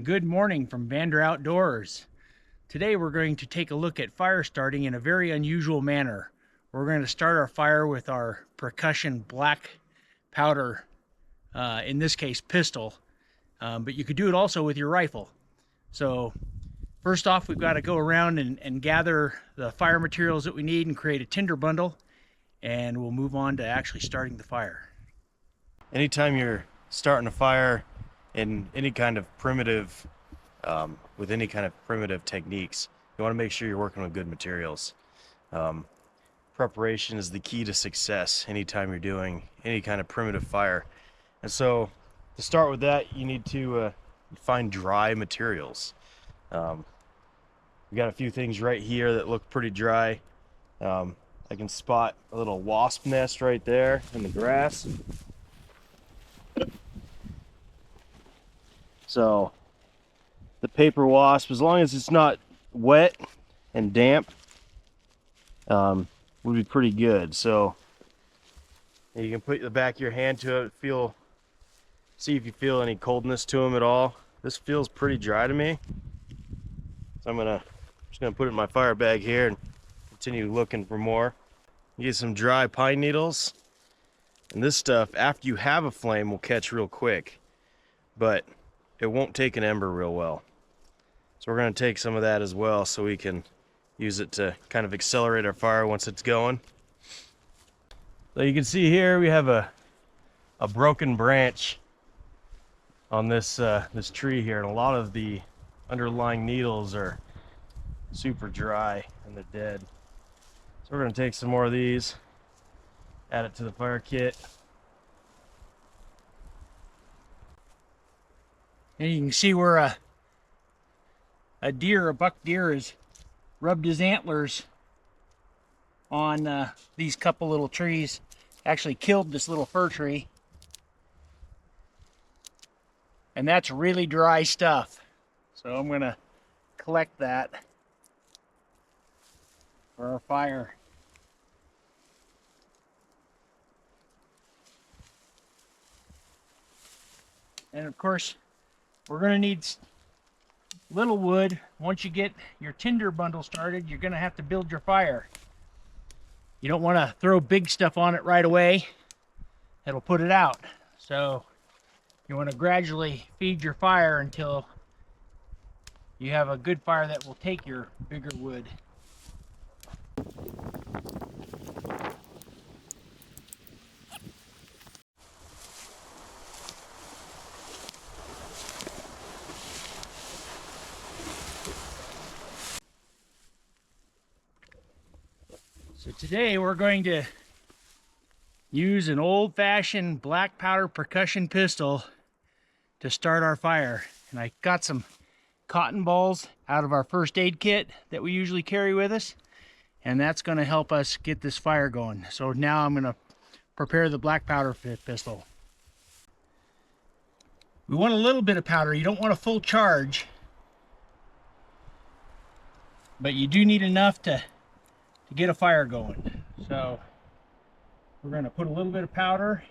Good morning from Vander Outdoors. Today we're going to take a look at fire starting in a very unusual manner. We're going to start our fire with our Percussion black powder, in this case pistol, but you could do it also with your rifle. So first off, we've got to go around and gather the fire materials that we need and create a tinder bundle, and we'll move on to actually starting the fire. Anytime you're starting a fire in any kind of primitive, with any kind of primitive techniques, you want to make sure you're working with good materials. Preparation is the key to success anytime you're doing any kind of primitive fire. And so to start with that, you need to find dry materials. We got a few things right here that look pretty dry. I can spot a little wasp nest right there in the grass. So the paper wasp, as long as it's not wet and damp, would be pretty good. So you can put the back of your hand to it, see if you feel any coldness to them at all. This feels pretty dry to me. So just gonna put it in my fire bag here and continue looking for more. Get some dry pine needles. And this stuff, after you have a flame, will catch real quick, but it won't take an ember real well. So we're going to take some of that as well so we can use it to kind of accelerate our fire once it's going. So you can see here we have a broken branch on this this tree here, and a lot of the underlying needles are super dry and they're dead. So we're going to take some more of these, add it to the fire kit. And you can see where a buck deer has rubbed his antlers on these couple little trees. Actually killed this little fir tree. And that's really dry stuff. So I'm gonna collect that for our fire. And of course, we're going to need little wood. Once you get your tinder bundle started, you're going to have to build your fire. You don't want to throw big stuff on it right away. It'll put it out. So you want to gradually feed your fire until you have a good fire that will take your bigger wood. So today we're going to use an old-fashioned black powder percussion pistol to start our fire. And I got some cotton balls out of our first aid kit that we usually carry with us, and that's going to help us get this fire going. So now I'm going to prepare the black powder pistol. We want a little bit of powder. You don't want a full charge, but you do need enough to get a fire going. So we're going to put a little bit of powder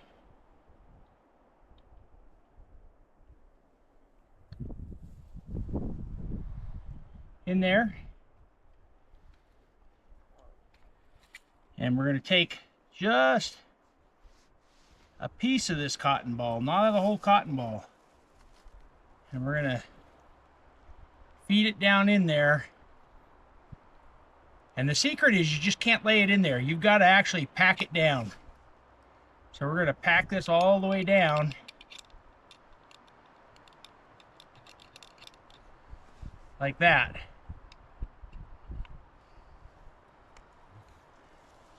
in there, and we're going to take just a piece of this cotton ball, not the whole cotton ball, and we're going to feed it down in there. And the secret is you just can't lay it in there. You've got to actually pack it down. So we're going to pack this all the way down. Like that.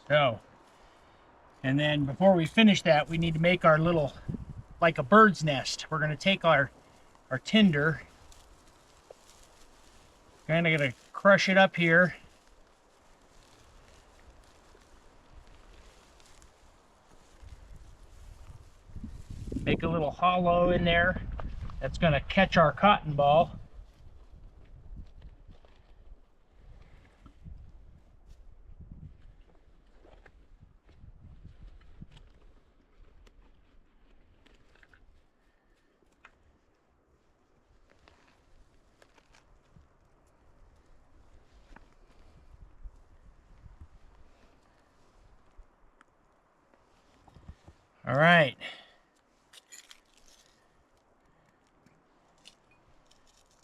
So, and then before we finish that, we need to make our little, like a bird's nest. We're going to take our tinder, kind of going to crush it up here. Make a little hollow in there that's going to catch our cotton ball. All right.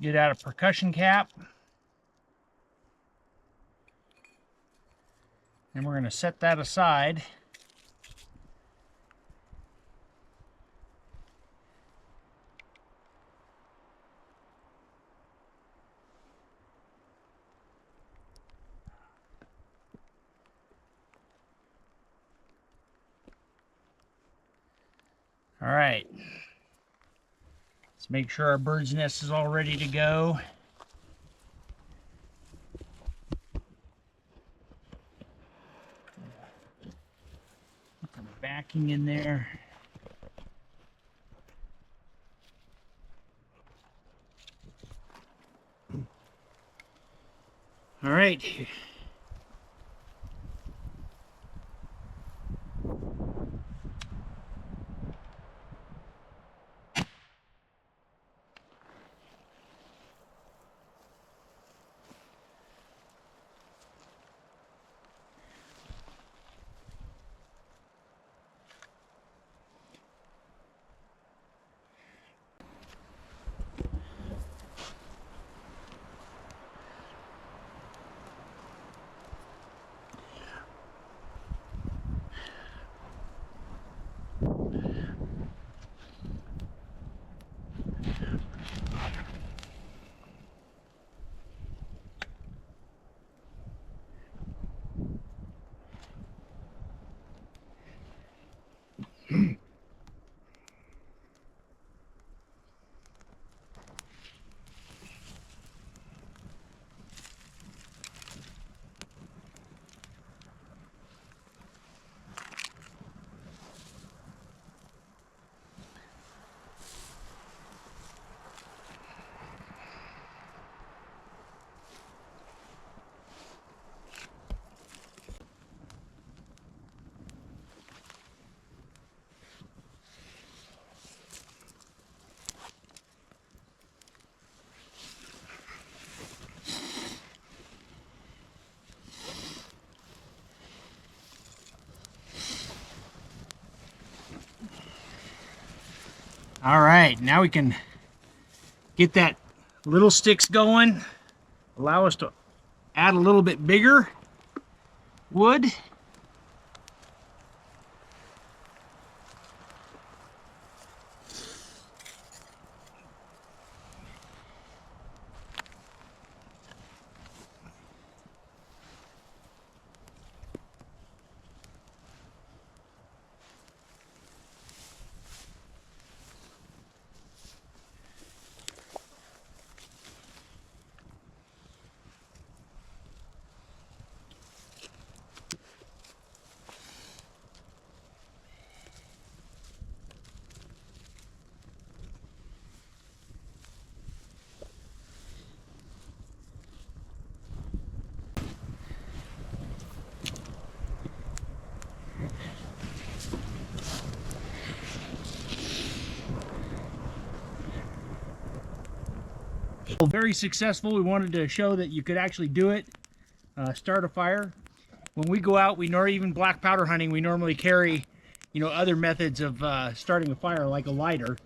Get out a percussion cap. And we're going to set that aside. All right. Let's make sure our bird's nest is all ready to go. Put the backing in there. All right. All right, now we can get that little sticks going, allow us to add a little bit bigger wood. Very successful. We wanted to show that you could actually do it, start a fire. When we go out, even black powder hunting, we normally carry, other methods of starting a fire like a lighter.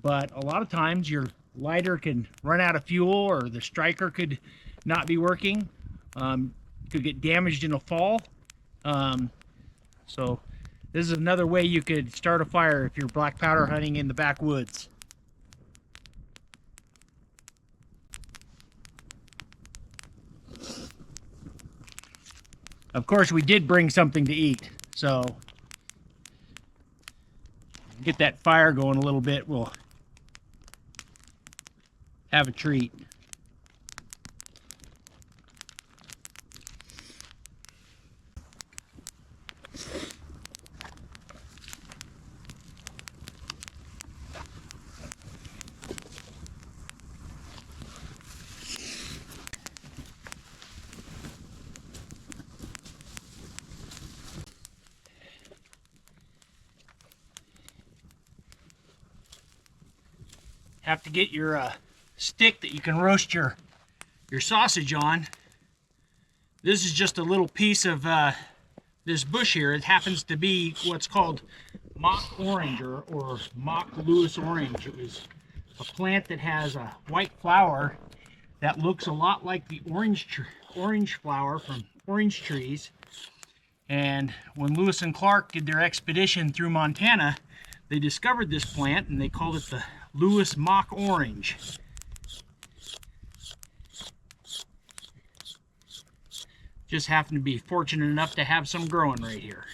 But a lot of times your lighter can run out of fuel, or the striker could not be working. Could get damaged in a fall. So this is another way you could start a fire if you're black powder hunting in the backwoods. Of course, we did bring something to eat, so get that fire going a little bit, we'll have a treat. Have to get your stick that you can roast your sausage on. This is just a little piece of this bush here. It happens to be what's called mock orange or mock Lewis orange. It was a plant that has a white flower that looks a lot like the orange flower from orange trees. And when Lewis and Clark did their expedition through Montana, they discovered this plant and they called it the Lewis mock orange. Just happened to be fortunate enough to have some growing right here.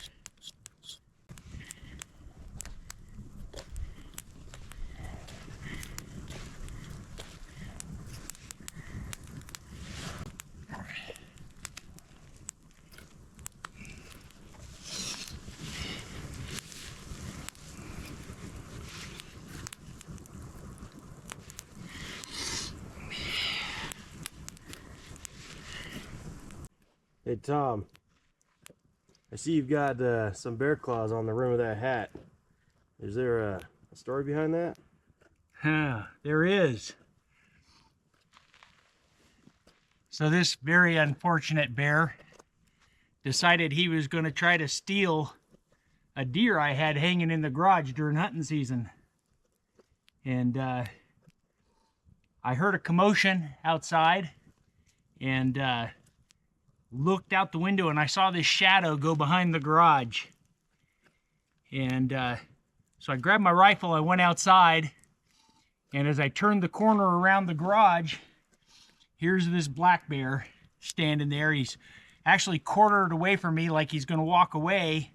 Hey Tom, I see you've got some bear claws on the rim of that hat. Is there a story behind that? There is. So this very unfortunate bear decided he was going to try to steal a deer I had hanging in the garage during hunting season. And I heard a commotion outside and looked out the window and I saw this shadow go behind the garage. And so I grabbed my rifle, I went outside, and as I turned the corner around the garage, here's this black bear standing there. He's actually quartered away from me like he's going to walk away.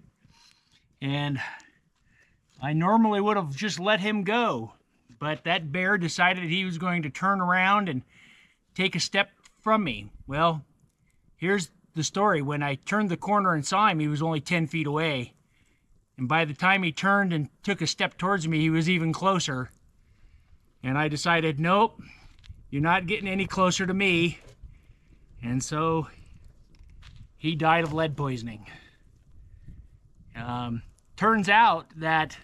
And I normally would have just let him go, but that bear decided he was going to turn around and take a step from me. Well, here's the story. When I turned the corner and saw him, he was only 10 feet away. And by the time he turned and took a step towards me, he was even closer. And I decided, nope, you're not getting any closer to me. And so he died of lead poisoning. Turns out that,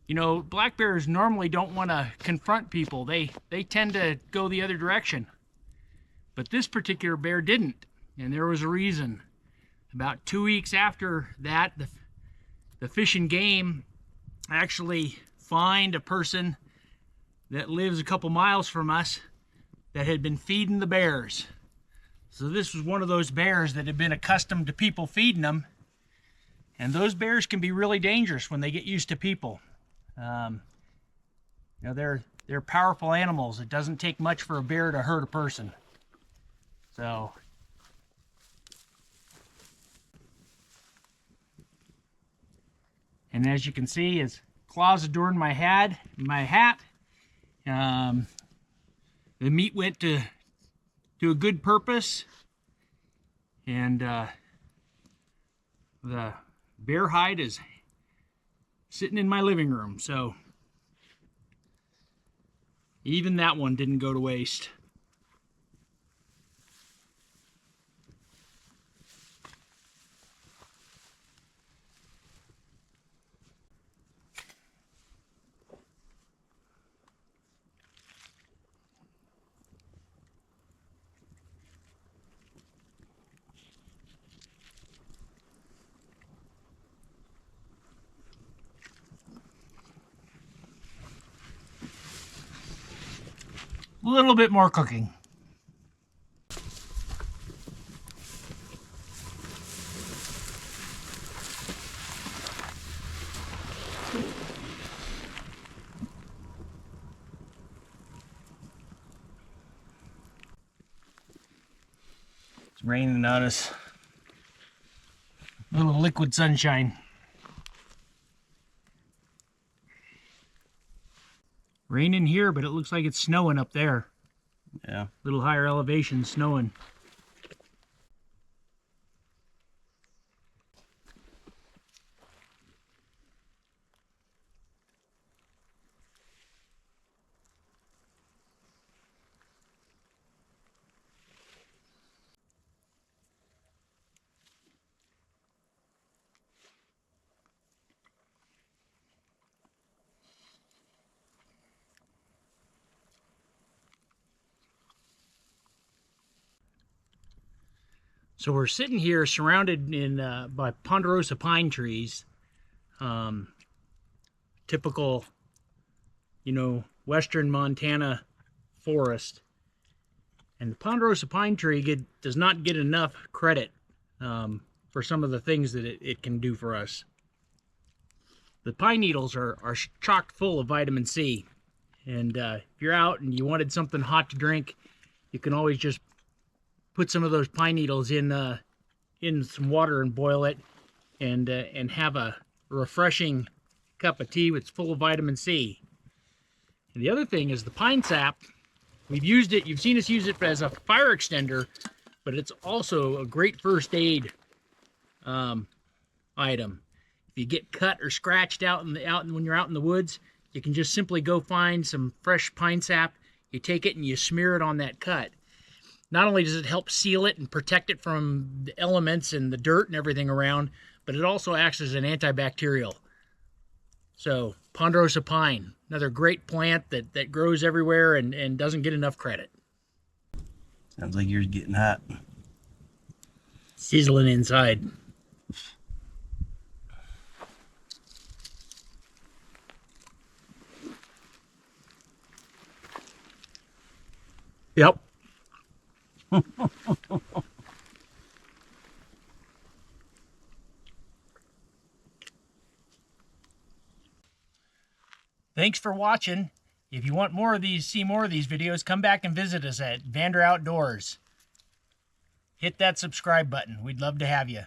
you know, black bears normally don't want to confront people. They tend to go the other direction. But this particular bear didn't. And there was a reason. About 2 weeks after that, the Fish and Game actually fined a person that lives a couple miles from us that had been feeding the bears. So this was one of those bears that had been accustomed to people feeding them. And those bears can be really dangerous when they get used to people. You know, they're powerful animals. It doesn't take much for a bear to hurt a person. So and as you can see, his claws adorned my hat. The meat went to a good purpose, and the bear hide is sitting in my living room. So even that one didn't go to waste. A little bit more cooking. It's raining on us. A little liquid sunshine. Raining here, but it looks like it's snowing up there. Yeah. A little higher elevation, snowing. So we're sitting here surrounded by ponderosa pine trees. typical, you know, western Montana forest. And the ponderosa pine tree does not get enough credit for some of the things that it can do for us. The pine needles are chock full of vitamin C. And if you're out and you wanted something hot to drink, you can always just put some of those pine needles in some water and boil it, and have a refreshing cup of tea that's full of vitamin C. And the other thing is the pine sap. We've used it, you've seen us use it as a fire extender, but it's also a great first aid item. If you get cut or scratched when you're out in the woods, you can just simply go find some fresh pine sap, you take it and you smear it on that cut. Not only does it help seal it and protect it from the elements and the dirt and everything around, but it also acts as an antibacterial. So, ponderosa pine, another great plant that grows everywhere and doesn't get enough credit. Sounds like yours getting hot. Sizzling inside. Yep. Thanks for watching. If you want more of these, see more of these videos, come back and visit us at Vander Outdoors. Hit that subscribe button. We'd love to have you.